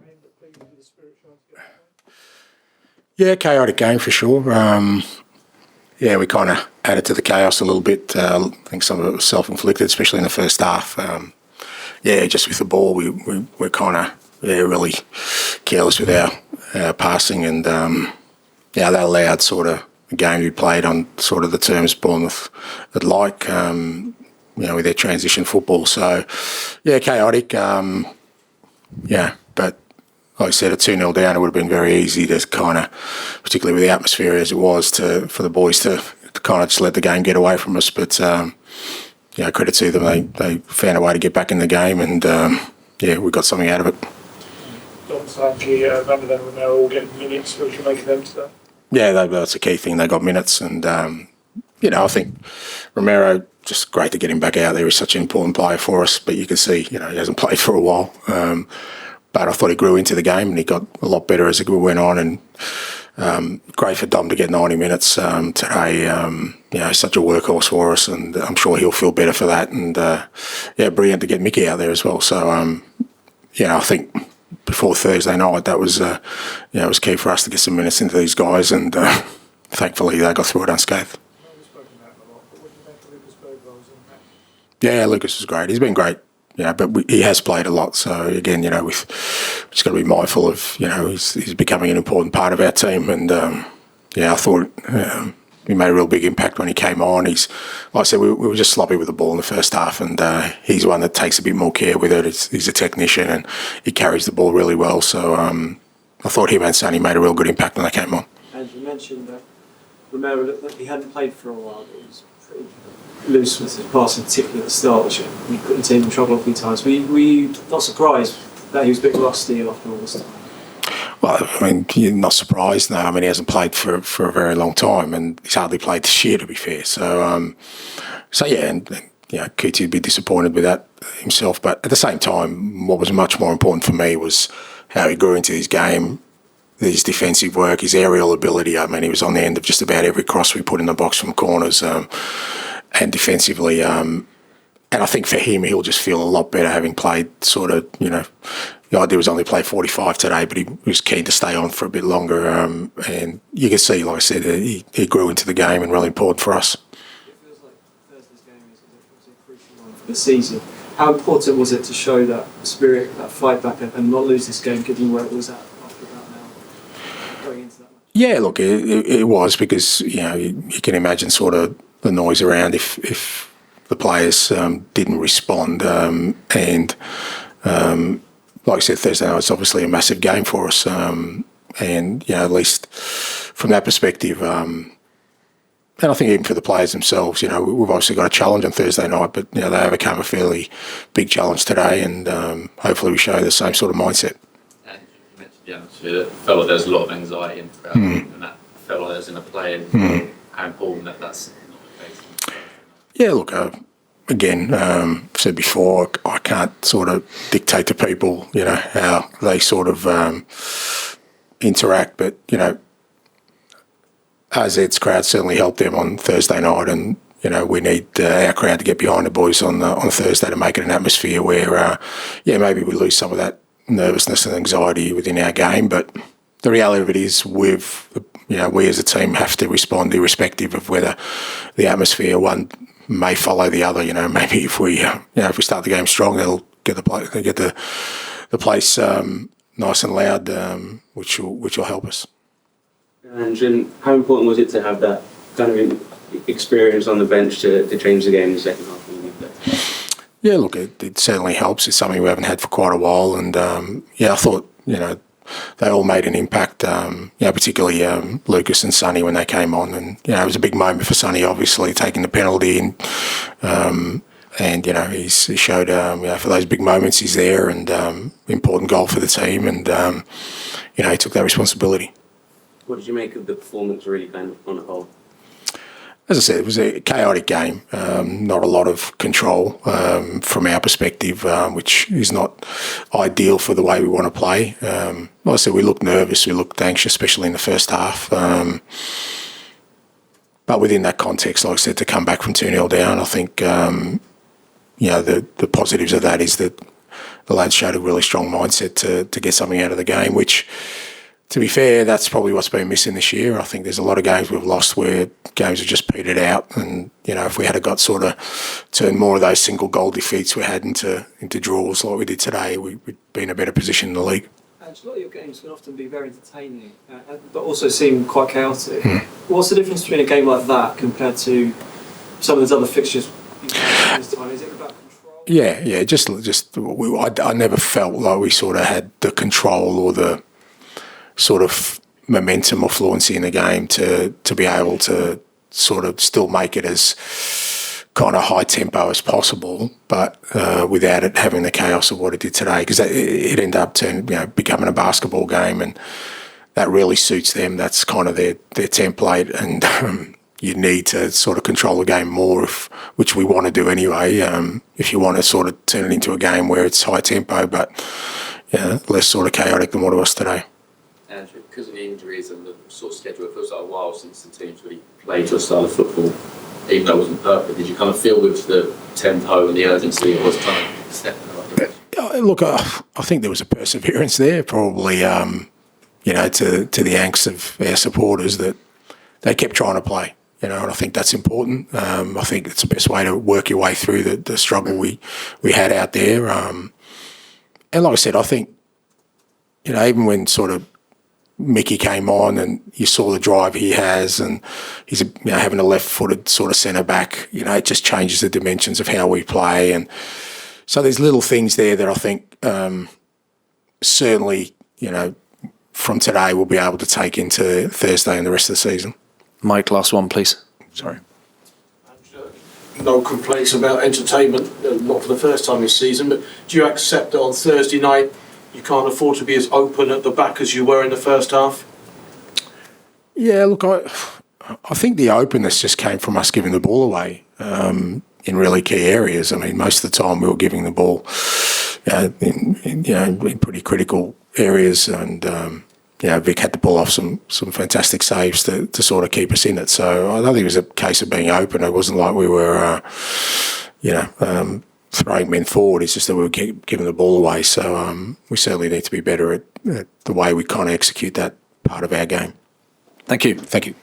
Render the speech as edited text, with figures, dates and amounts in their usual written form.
game that pleased with the spirit trying to get the Yeah, chaotic game for sure. We kind of added to the chaos a little bit. I think some of it was self-inflicted, especially in the first half. Just with the ball, we're kind of really careless with our passing, and that allowed sort of the game to be played on sort of the terms Bournemouth would like, with their transition football. So, chaotic. But like I said, at 2-0 down, it would have been very easy to kind of, particularly with the atmosphere as it was, for the boys to kind of just let the game get away from us. But, credit to them, they found a way to get back in the game, and, we got something out of it. Solanke, Romero all getting minutes. What do you make of them today? Yeah, that's a key thing. They got minutes, and, I think Romero, just great to get him back out there. He's such an important player for us, but you can see, he hasn't played for a while. But I thought he grew into the game and he got a lot better as it went on. And great for Dom to get 90 minutes today. He's such a workhorse for us, and I'm sure he'll feel better for that. And brilliant to get Mickey out there as well. So I think before Thursday night that was it was key for us to get some minutes into these guys, and thankfully they got through it unscathed. Yeah, Lucas was great. He's been great. But he has played a lot. So again, we've just got to be mindful of, he's becoming an important part of our team. And I thought he made a real big impact when he came on. Like I said, we were just sloppy with the ball in the first half, and he's one that takes a bit more care with it. He's a technician and he carries the ball really well. So I thought him and Sonny made a real good impact when they came on. And you mentioned that Romero looked like he hadn't played for a while. It was pretty loose with his passing, particularly at the start, which we put the team in trouble a few times. Were you not surprised that he was a bit rusty after all this time? Well, you're not surprised. No, he hasn't played for a very long time, and he's hardly played this year, to be fair. So, Kuti would be disappointed with that himself. But at the same time, what was much more important for me was how he grew into his game, his defensive work, his aerial ability. He was on the end of just about every cross we put in the box from corners. And defensively, and I think for him, he'll just feel a lot better having played sort of, the idea was only play 45 today, but he was keen to stay on for a bit longer. And you can see, like I said, he grew into the game and really important for us. It feels like Thursday's game is a crucial one for the season. How important was it to show that spirit, that fight back, and not lose this game, given where it was at after that now, going into that match? Yeah, look, it was because, you can imagine sort of the noise around if the players didn't respond. Like I said, Thursday night is obviously a massive game for us. At least from that perspective, and I think even for the players themselves, we've obviously got a challenge on Thursday night, but, they overcome a fairly big challenge today, and hopefully we show the same sort of mindset. And you mentioned, it felt like there's a lot of anxiety in the crowd, and that felt like there's in a play, and how important that's. Yeah, look, again, I've said before, I can't sort of dictate to people, how they sort of interact. But, AZ's crowd certainly helped them on Thursday night, and, we need our crowd to get behind the boys on Thursday to make it an atmosphere where, maybe we lose some of that nervousness and anxiety within our game. But the reality of it is we as a team have to respond irrespective of whether the atmosphere may follow the other. Maybe if we start the game strong, they'll get the place nice and loud, which will help us. And how important was it to have that kind of experience on the bench to change the game in the second half? Yeah, look, it certainly helps. It's something we haven't had for quite a while, and I thought they all made an impact. Particularly Lucas and Sonny when they came on, and it was a big moment for Sonny, obviously taking the penalty, and he showed for those big moments he's there, and important goal for the team, and he took that responsibility. What did you make of the performance, really, kind of on the whole? As I said, it was a chaotic game, not a lot of control from our perspective, which is not ideal for the way we want to play. Like I said, we looked nervous, we looked anxious, especially in the first half. But within that context, like I said, to come back from 2-0 down, I think, the positives of that is that the lads showed a really strong mindset to get something out of the game, which, to be fair, that's probably what's been missing this year. I think there's a lot of games we've lost where games have just petered out, and if we had got sort of turned more of those single goal defeats we had into draws like we did today, we'd be in a better position in the league. And a lot of your games can often be very entertaining, but also seem quite chaotic. What's the difference between a game like that compared to some of those other fixtures you've had this time? Is it about control? Yeah. I never felt like we sort of had the control or the sort of momentum or fluency in the game to be able to sort of still make it as kind of high tempo as possible, but without it having the chaos of what it did today, because it ended up becoming a basketball game, and that really suits them. That's kind of their template, and you need to sort of control the game more, which we want to do anyway. If you want to sort of turn it into a game where it's high tempo, but less sort of chaotic than what it was today. Andrew, because of the injuries and the sort of schedule, it feels like a while since the team's really played your style of football, even though it wasn't perfect. Did you kind of feel with the tempo and the urgency it was trying to step in the right direction? Look, I think there was a perseverance there, probably, to the angst of our supporters, that they kept trying to play, and I think that's important. I think it's the best way to work your way through the struggle we had out there. And like I said, I think, even when sort of Mickey came on and you saw the drive he has, and he's having a left-footed sort of centre-back, it just changes the dimensions of how we play. And so there's little things there that I think certainly, from today we'll be able to take into Thursday and the rest of the season. Mike, last one, please. Sorry. No complaints about entertainment, not for the first time this season, but do you accept that on Thursday night you can't afford to be as open at the back as you were in the first half? Yeah, look, I think the openness just came from us giving the ball away in really key areas. I mean, most of the time we were giving the ball in pretty critical areas, and Vic had to pull off some fantastic saves to sort of keep us in it. So I don't think it was a case of being open. It wasn't like we were, throwing men forward. It's just that we were giving the ball away. So we certainly need to be better at the way we kind of execute that part of our game. Thank you. Thank you.